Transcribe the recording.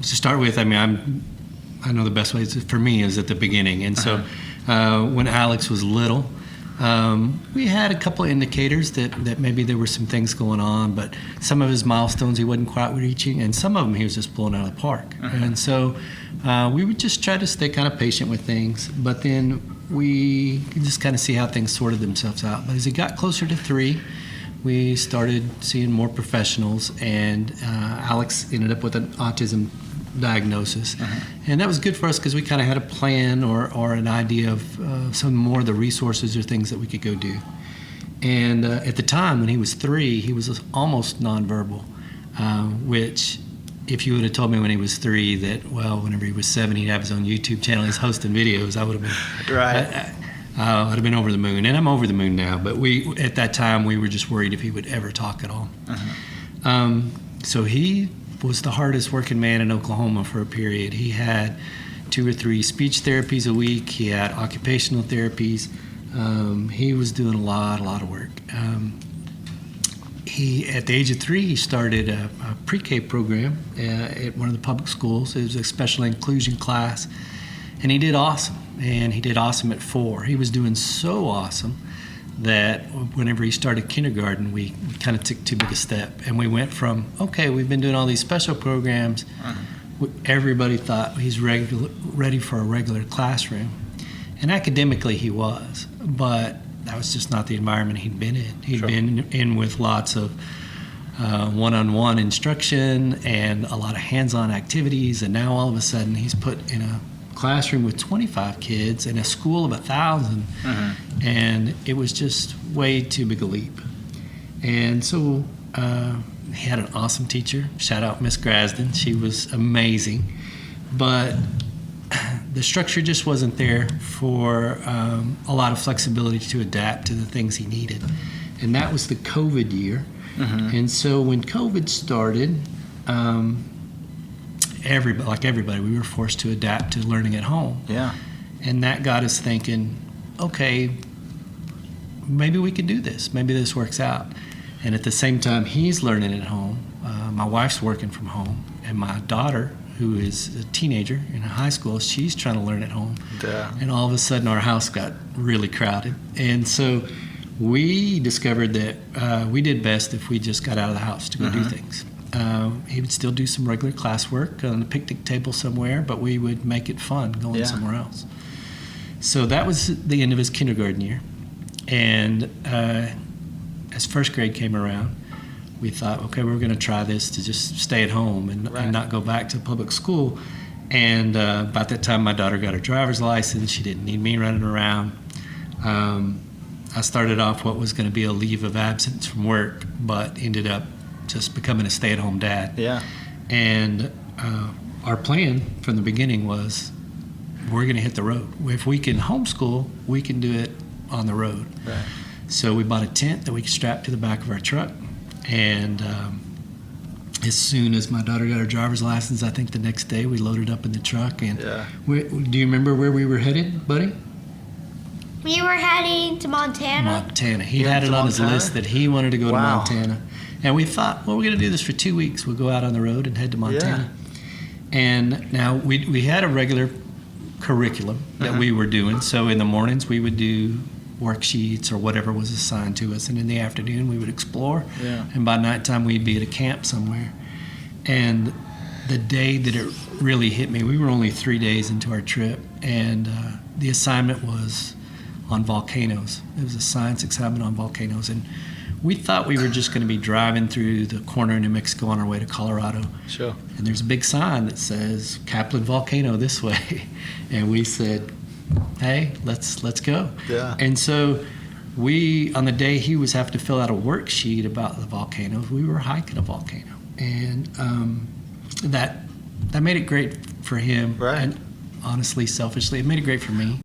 To start with, I mean, I know the best way for me is at the beginning. And so when Alex was little, we had a couple of indicators that maybe there were some things going on, but some of his milestones he wasn't quite reaching, and some of them he was just blowing out of the park. And so we would just try to stay kind of patient with things, but then we could just kind of see how things sorted themselves out. But as he got closer to 3, we started seeing more professionals, and Alex ended up with an autism diagnosis. And that was good for us because we kind of had a plan or an idea of some more of the resources or things that we could go do. And at the time when he was 3, he was almost nonverbal, which if you would have told me when he was 3 that, well, whenever he was 7 he'd have his own YouTube channel, he's hosting videos, I would have been right. I'd have been over the moon. And I'm over the moon now, but at that time we were just worried if he would ever talk at all. So he was the hardest working man in Oklahoma for a period. He had 2 or 3 speech therapies a week. He had occupational therapies. He was doing a lot of work. At the age of 3, he started a pre-K program at one of the public schools. It was a special inclusion class, and he did awesome. And he did awesome at 4. He was doing so awesome that whenever he started kindergarten, we kind of took too big a step. And we went from, okay, we've been doing all these special programs. Everybody thought he's ready for a regular classroom. And academically he was, but that was just not the environment he'd been in. He'd been in with lots of one-on-one instruction and a lot of hands-on activities, and now all of a sudden he's put in a classroom with 25 kids in a school of 1,000, and it was just way too big a leap. And so he had an awesome teacher. Shout out Miss Grasden. She was amazing, but the structure just wasn't there for a lot of flexibility to adapt to the things he needed. And that was the COVID year. And so when COVID started, everybody, we were forced to adapt to learning at home. Yeah. And that got us thinking, okay, maybe we can do this. Maybe this works out. And at the same time, he's learning at home. My wife's working from home, and my daughter, who is a teenager in high school, she's trying to learn at home. Yeah. And all of a sudden, our house got really crowded. And so we discovered that we did best if we just got out of the house to go do things. He would still do some regular classwork on the picnic table somewhere, but we would make it fun going somewhere else. So that was the end of his kindergarten year. And as first grade came around, we thought, okay, we're going to try this to just stay at home and not go back to public school. And about that time, my daughter got her driver's license. She didn't need me running around. I started off what was going to be a leave of absence from work, but ended up just becoming a stay-at-home dad. Yeah. And our plan from the beginning was we're going to hit the road. If we can homeschool, we can do it on the road. Right. So we bought a tent that we could strap to the back of our truck. And as soon as my daughter got her driver's license, I think the next day we loaded up in the truck. And do you remember where we were headed, buddy? We were heading to Montana. Montana. He had it on his list that he wanted to go to Montana. And we thought, well, we're going to do this for 2 weeks. We'll go out on the road and head to Montana. And now we had a regular curriculum that we were doing. So in the mornings we would do worksheets or whatever was assigned to us. And in the afternoon we would explore. Yeah. And by nighttime we'd be at a camp somewhere. And the day that it really hit me, we were only 3 days into our trip. And the assignment was on volcanoes. It was a science assignment on volcanoes. And we thought we were just going to be driving through the corner of New Mexico on our way to Colorado. Sure. And there's a big sign that says Kaplan Volcano this way. And we said, hey, let's go. Yeah. And so we, on the day he was having to fill out a worksheet about the volcanoes, we were hiking a volcano. And that made it great for him. Right. And honestly, selfishly, it made it great for me.